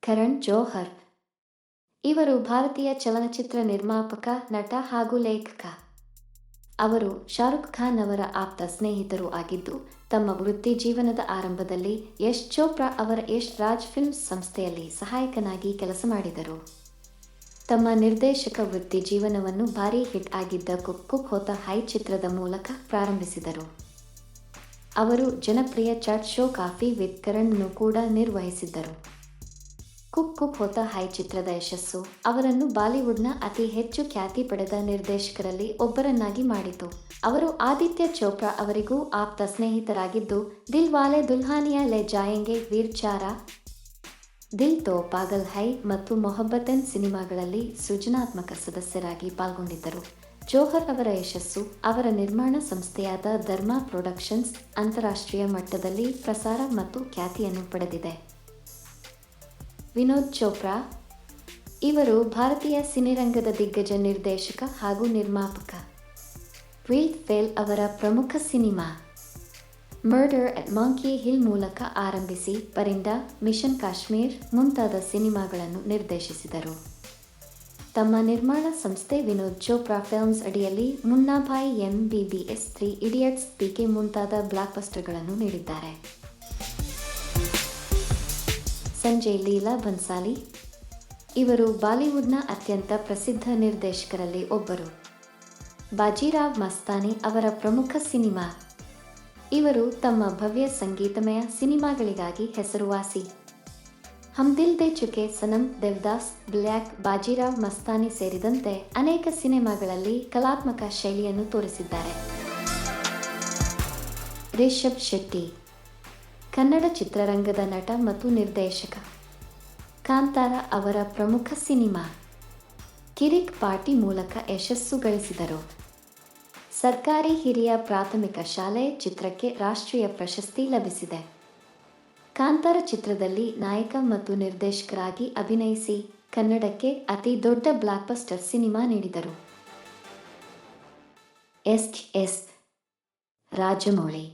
ಕರಣ್ ಜೋಹರ್. ಇವರು ಭಾರತೀಯ ಚಲನಚಿತ್ರ ನಿರ್ಮಾಪಕ, ನಟ ಹಾಗೂ ಲೇಖಕ. ಅವರು ಶಾರುಖ್ ಖಾನ್ ಅವರ ಆಪ್ತ ಸ್ನೇಹಿತರೂ ಆಗಿದ್ದು, ತಮ್ಮ ವೃತ್ತಿ ಜೀವನದ ಆರಂಭದಲ್ಲಿ ಯಶ್ ಚೋಪ್ರಾ ಅವರ ಯಶ್ ರಾಜ್ ಫಿಲ್ಮ್ಸ್ ಸಂಸ್ಥೆಯಲ್ಲಿ ಸಹಾಯಕನಾಗಿ ಕೆಲಸ ಮಾಡಿದರು. ತಮ್ಮ ನಿರ್ದೇಶಕ ವೃತ್ತಿ ಜೀವನವನ್ನು ಭಾರೀ ಹಿಟ್ ಆಗಿದ್ದ ಕುಕ್ ಕುಕ್ ಹೋತಾ ಹೈ ಚಿತ್ರದ ಮೂಲಕ ಪ್ರಾರಂಭಿಸಿದರು. ಅವರು ಜನಪ್ರಿಯ chat show coffee with Karan ಕೂಡ ನಿರ್ವಹಿಸಿದ್ದರು. ಕುಕ್ ಕುಕ್ ಹೋತಾ ಹೈ ಚಿತ್ರದ ಯಶಸ್ಸು ಅವರನ್ನು ಬಾಲಿವುಡ್ನ ಅತಿ ಹೆಚ್ಚು ಖ್ಯಾತಿ ಪಡೆದ ನಿರ್ದೇಶಕರಲ್ಲಿ ಒಬ್ಬರನ್ನಾಗಿ ಮಾಡಿತು. ಅವರು ಆದಿತ್ಯ ಚೋಪ್ರಾ ಅವರಿಗೂ ಆಪ್ತ ಸ್ನೇಹಿತರಾಗಿದ್ದು, ದಿಲ್ ವಾಲೆ ದುಲ್ಹನಿಯಾ ಲೇ ಜಾಯೆಂಗೆ, ವೀರ್ ಚಾರಾ, ದಿಲ್ ತೋ ಪಾಗಲ್ ಹೈ ಮತ್ತು ಮೊಹಬ್ಬತೆನ್ ಸಿನಿಮಾಗಳಲ್ಲಿ ಸೃಜನಾತ್ಮಕ ಸದಸ್ಯರಾಗಿ ಪಾಲ್ಗೊಂಡಿದ್ದರು. ಜೋಹರ್ ಅವರ ಯಶಸ್ಸು ಅವರ ನಿರ್ಮಾಣ ಸಂಸ್ಥೆಯಾದ ಧರ್ಮಾ ಪ್ರೊಡಕ್ಷನ್ಸ್ ಅಂತಾರಾಷ್ಟ್ರೀಯ ಮಟ್ಟದಲ್ಲಿ ಪ್ರಸಾರ ಮತ್ತು ಖ್ಯಾತಿಯನ್ನು ಪಡೆದಿದೆ. ವಿನೋದ್ ಚೋಪ್ರಾ. ಇವರು ಭಾರತೀಯ ಸಿನಿರಂಗದ ದಿಗ್ಗಜ ನಿರ್ದೇಶಕ ಹಾಗೂ ನಿರ್ಮಾಪಕ. ವಿಲ್ಡ್ ಫೇಲ್ ಅವರ ಪ್ರಮುಖ cinema murder at monkey hill ಮೂಲಕ ಆರಂಭಿಸಿ ಪರಿಂಡಾ, ಮಿಷನ್ ಕಾಶ್ಮೀರ್ ಮುಂತಾದ ಸಿನಿಮಾಗಳನ್ನು ನಿರ್ದೇಶಿಸಿದರು. ತಮ್ಮ ನಿರ್ಮಾಣ ಸಂಸ್ಥೆ ವಿನೋದ್ ಚೋಪ್ರಾ ಫಿಲ್ಮ್ಸ್ ಅಡಿಯಲ್ಲಿ ಮುನ್ನಾಭಾಯಿ, MBBS, 3 ಇಡಿಯಟ್ಸ್, PK ಮುಂತಾದ ಬ್ಲಾಕ್ಬಸ್ಟರ್ಗಳನ್ನು ನೀಡಿದ್ದಾರೆ. ಸಂಜಯ್ ಲೀಲಾ ಬನ್ಸಾಲಿ. ಇವರು ಬಾಲಿವುಡ್ನ ಅತ್ಯಂತ ಪ್ರಸಿದ್ಧ ನಿರ್ದೇಶಕರಲ್ಲಿ ಒಬ್ಬರು. ಬಾಜಿರಾವ್ ಮಸ್ತಾನಿ ಅವರ ಪ್ರಮುಖ ಸಿನಿಮಾ. ಇವರು ತಮ್ಮ ಭವ್ಯ ಸಂಗೀತಮಯ ಸಿನಿಮಾಗಳಿಗಾಗಿ ಹೆಸರುವಾಸಿ. ಹಮ್ ದಿಲ್ ದೇ ಚುಕೆ ಸನಂ, ದೇವದಾಸ್, ಬ್ಲ್ಯಾಕ್, ಬಾಜಿರಾವ್ ಮಸ್ತಾನಿ ಸೇರಿದಂತೆ ಅನೇಕ ಸಿನಿಮಾಗಳಲ್ಲಿ ಕಲಾತ್ಮಕ ಶೈಲಿಯನ್ನು ತೋರಿಸಿದ್ದಾರೆ. ರಿಷಬ್ ಶೆಟ್ಟಿ. ಕನ್ನಡ ಚಿತ್ರರಂಗದ ನಟ ಮತ್ತು ನಿರ್ದೇಶಕ. ಕಾಂತಾರ ಅವರ ಪ್ರಮುಖ ಸಿನಿಮಾ. ಕಿರಿಕ್ ಪಾರ್ಟಿ ಮೂಲಕ ಯಶಸ್ಸು ಗಳಿಸಿದರು. ಸರ್ಕಾರಿ ಹಿರಿಯ ಪ್ರಾಥಮಿಕ ಶಾಲೆ ಚಿತ್ರಕ್ಕೆ ರಾಷ್ಟ್ರೀಯ ಪ್ರಶಸ್ತಿ ಲಭಿಸಿದೆ. ಕಾಂತಾರ ಚಿತ್ರದಲ್ಲಿ ನಾಯಕ ಮತ್ತು ನಿರ್ದೇಶಕರಾಗಿ ಅಭಿನಯಿಸಿ ಕನ್ನಡಕ್ಕೆ ಅತಿ ದೊಡ್ಡ ಬ್ಲಾಕ್ಬಸ್ಟರ್ ಸಿನಿಮಾ ನೀಡಿದರು. ಎಸ್ ರಾಜಮೌಳಿ.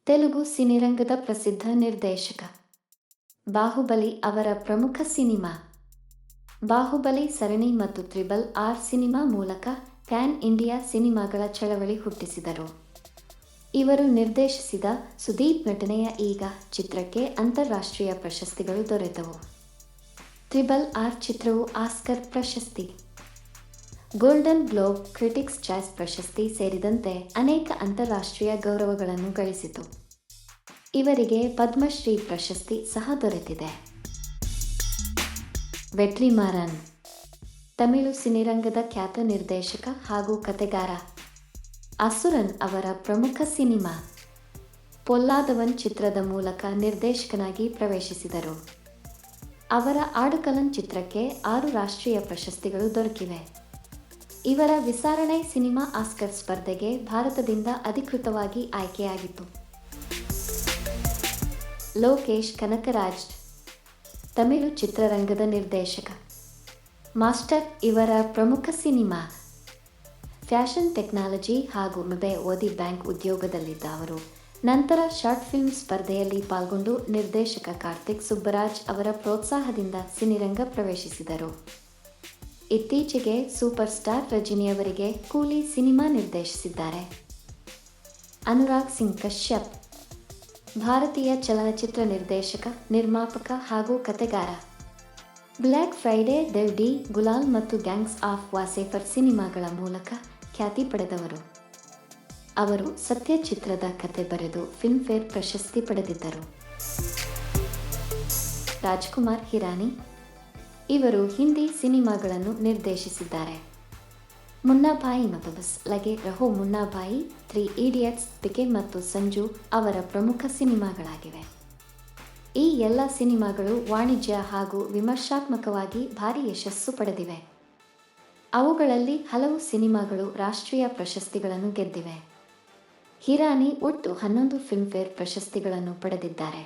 ತೆಲುಗು ಸಿನಿರಂಗದ ಪ್ರಸಿದ್ಧ ನಿರ್ದೇಶಕ. ಬಾಹುಬಲಿ ಅವರ ಪ್ರಮುಖ ಸಿನಿಮಾ. ಬಾಹುಬಲಿ ಸರಣಿ ಮತ್ತು RRR ಸಿನಿಮಾ ಮೂಲಕ ಪ್ಯಾನ್ ಇಂಡಿಯಾ ಸಿನಿಮಾಗಳ ಚಳವಳಿ ಹುಟ್ಟಿಸಿದರು. ಇವರು ನಿರ್ದೇಶಿಸಿದ ಸುದೀಪ್ ನಟನೆಯ ಈಗ ಚಿತ್ರಕ್ಕೆ ಅಂತಾರಾಷ್ಟ್ರೀಯ ಪ್ರಶಸ್ತಿಗಳು ದೊರೆತವು. RRR ಚಿತ್ರವು ಆಸ್ಕರ್ ಪ್ರಶಸ್ತಿ, ಗೋಲ್ಡನ್ ಗ್ಲೋಬ್, ಕ್ರಿಟಿಕ್ಸ್ ಚಾಯ್ಸ್ ಪ್ರಶಸ್ತಿ ಸೇರಿದಂತೆ ಅನೇಕ ಅಂತಾರಾಷ್ಟ್ರೀಯ ಗೌರವಗಳನ್ನು ಗಳಿಸಿತು. ಇವರಿಗೆ ಪದ್ಮಶ್ರೀ ಪ್ರಶಸ್ತಿ ಸಹ ದೊರೆತಿದೆ. ವೆಟ್ರಿಮಾರನ್. ತಮಿಳು ಸಿನಿರಂಗದ ಖ್ಯಾತ ನಿರ್ದೇಶಕ ಹಾಗೂ ಕಥೆಗಾರ. ಅಸುರನ್ ಅವರ ಪ್ರಮುಖ ಸಿನಿಮಾ. ಪೊಲ್ಲಾದವನ್ ಚಿತ್ರದ ಮೂಲಕ ನಿರ್ದೇಶಕನಾಗಿ ಪ್ರವೇಶಿಸಿದರು. ಅವರ ಆಡುಕಲನ್ ಚಿತ್ರಕ್ಕೆ 6 ರಾಷ್ಟ್ರೀಯ ಪ್ರಶಸ್ತಿಗಳು ದೊರಕಿವೆ. ಇವರ ವಿಸಾರಣೈ ಸಿನಿಮಾ ಆಸ್ಕರ್ ಸ್ಪರ್ಧೆಗೆ ಭಾರತದಿಂದ ಅಧಿಕೃತವಾಗಿ ಆಯ್ಕೆಯಾಗಿತ್ತು. ಲೋಕೇಶ್ ಕನಕರಾಜ್. ತಮಿಳು ಚಿತ್ರರಂಗದ ನಿರ್ದೇಶಕ. ಮಾಸ್ಟರ್ ಇವರ ಪ್ರಮುಖ ಸಿನಿಮಾ. ಫ್ಯಾಷನ್ ಟೆಕ್ನಾಲಜಿ ಹಾಗೂ ಓದಿ ಬ್ಯಾಂಕ್ ಉದ್ಯೋಗದಲ್ಲಿದ್ದ ಅವರು ನಂತರ ಶಾರ್ಟ್ ಫಿಲ್ಮ್ ಸ್ಪರ್ಧೆಯಲ್ಲಿ ಪಾಲ್ಗೊಂಡು ನಿರ್ದೇಶಕ ಕಾರ್ತಿಕ್ ಸುಬ್ಬರಾಜ್ ಅವರ ಪ್ರೋತ್ಸಾಹದಿಂದ ಸಿನಿರಂಗ ಪ್ರವೇಶಿಸಿದರು. ಇತ್ತೀಚೆಗೆ ಸೂಪರ್ ಸ್ಟಾರ್ ರಜನಿಯವರಿಗೆ ಕೂಲಿ ಸಿನಿಮಾ ನಿರ್ದೇಶಿಸಿದ್ದಾರೆ. ಅನುರಾಗ್ ಸಿಂಗ್ ಕಶ್ಯಪ್. ಭಾರತೀಯ ಚಲನಚಿತ್ರ ನಿರ್ದೇಶಕ, ನಿರ್ಮಾಪಕ ಹಾಗೂ ಕಥೆಗಾರ. Black Friday, Dev D, Gulaal ಮತ್ತು ಗ್ಯಾಂಗ್ಸ್ ಆಫ್ ವಾಸೇಫರ್ ಸಿನಿಮಾಗಳ ಮೂಲಕ ಖ್ಯಾತಿ ಪಡೆದವರು. ಅವರು ಸತ್ಯ ಚಿತ್ರದ ಕತೆ ಬರೆದು ಫಿಲ್ಮ್ಫೇರ್ ಪ್ರಶಸ್ತಿ ಪಡೆದಿದ್ದರು. ರಾಜ್ಕುಮಾರ್ ಹಿರಾನಿ. ಇವರು ಹಿಂದಿ ಸಿನಿಮಾಗಳನ್ನು ನಿರ್ದೇಶಿಸಿದ್ದಾರೆ. ಮುನ್ನಾಭಾಯಿ ಮತ್ತು ಬಸ್ ಲಗೆ ರಹೋ ಮುನ್ನಾಭಾಯಿ, 3 ಇಡಿಯಟ್ಸ್, PK ಮತ್ತು ಸಂಜು ಅವರ ಪ್ರಮುಖ ಸಿನಿಮಾಗಳಾಗಿವೆ. ಈ ಎಲ್ಲ ಸಿನಿಮಾಗಳು ವಾಣಿಜ್ಯ ಹಾಗೂ ವಿಮರ್ಶಾತ್ಮಕವಾಗಿ ಭಾರೀ ಯಶಸ್ಸು ಪಡೆದಿವೆ. ಅವುಗಳಲ್ಲಿ ಹಲವು ಸಿನಿಮಾಗಳು ರಾಷ್ಟ್ರೀಯ ಪ್ರಶಸ್ತಿಗಳನ್ನು ಗೆದ್ದಿವೆ. ಹಿರಾನಿ ಒಟ್ಟು 11 ಫಿಲ್ಮ್ಫೇರ್ ಪ್ರಶಸ್ತಿಗಳನ್ನು ಪಡೆದಿದ್ದಾರೆ.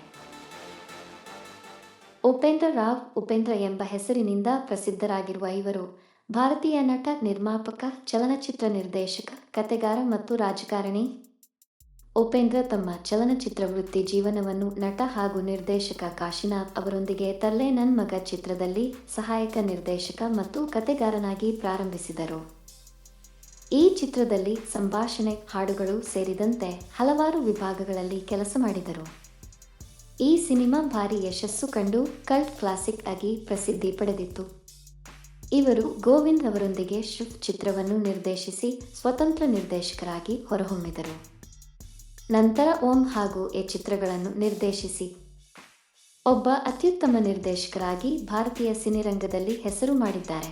ಉಪೇಂದ್ರ ರಾವ್. ಉಪೇಂದ್ರ ಎಂಬ ಹೆಸರಿನಿಂದ ಪ್ರಸಿದ್ಧರಾಗಿರುವ ಇವರು ಭಾರತೀಯ ನಟ, ನಿರ್ಮಾಪಕ, ಚಲನಚಿತ್ರ ನಿರ್ದೇಶಕ, ಕಥೆಗಾರ ಮತ್ತು ರಾಜಕಾರಣಿ. ಉಪೇಂದ್ರ ತಮ್ಮ ಚಲನಚಿತ್ರ ವೃತ್ತಿ ಜೀವನವನ್ನು ನಟ ಹಾಗೂ ನಿರ್ದೇಶಕ ಕಾಶಿನಾಥ್ ಅವರೊಂದಿಗೆ ತರ್ಲೆ ನನ್ ಮಗ ಚಿತ್ರದಲ್ಲಿ ಸಹಾಯಕ ನಿರ್ದೇಶಕ ಮತ್ತು ಕತೆಗಾರನಾಗಿ ಪ್ರಾರಂಭಿಸಿದರು. ಈ ಚಿತ್ರದಲ್ಲಿ ಸಂಭಾಷಣೆ, ಹಾಡುಗಳು ಸೇರಿದಂತೆ ಹಲವಾರು ವಿಭಾಗಗಳಲ್ಲಿ ಕೆಲಸ ಮಾಡಿದರು. ಈ ಸಿನಿಮಾ ಭಾರಿ ಯಶಸ್ಸು ಕಂಡು ಕಲ್ಟ್ ಕ್ಲಾಸಿಕ್ ಆಗಿ ಪ್ರಸಿದ್ಧಿ ಪಡೆದಿತ್ತು. ಇವರು ಗೋವಿಂದ್ ಅವರೊಂದಿಗೆ ಶಿಫ್ಟ್ ಚಿತ್ರವನ್ನು ನಿರ್ದೇಶಿಸಿ ಸ್ವತಂತ್ರ ನಿರ್ದೇಶಕರಾಗಿ ಹೊರಹೊಮ್ಮಿದರು. ನಂತರ ಓಂ ಹಾಗೂ ಎ ಚಿತ್ರಗಳನ್ನು ನಿರ್ದೇಶಿಸಿ ಒಬ್ಬ ಅತ್ಯುತ್ತಮ ನಿರ್ದೇಶಕರಾಗಿ ಭಾರತೀಯ ಸಿನಿರಂಗದಲ್ಲಿ ಹೆಸರು ಮಾಡಿದ್ದಾರೆ.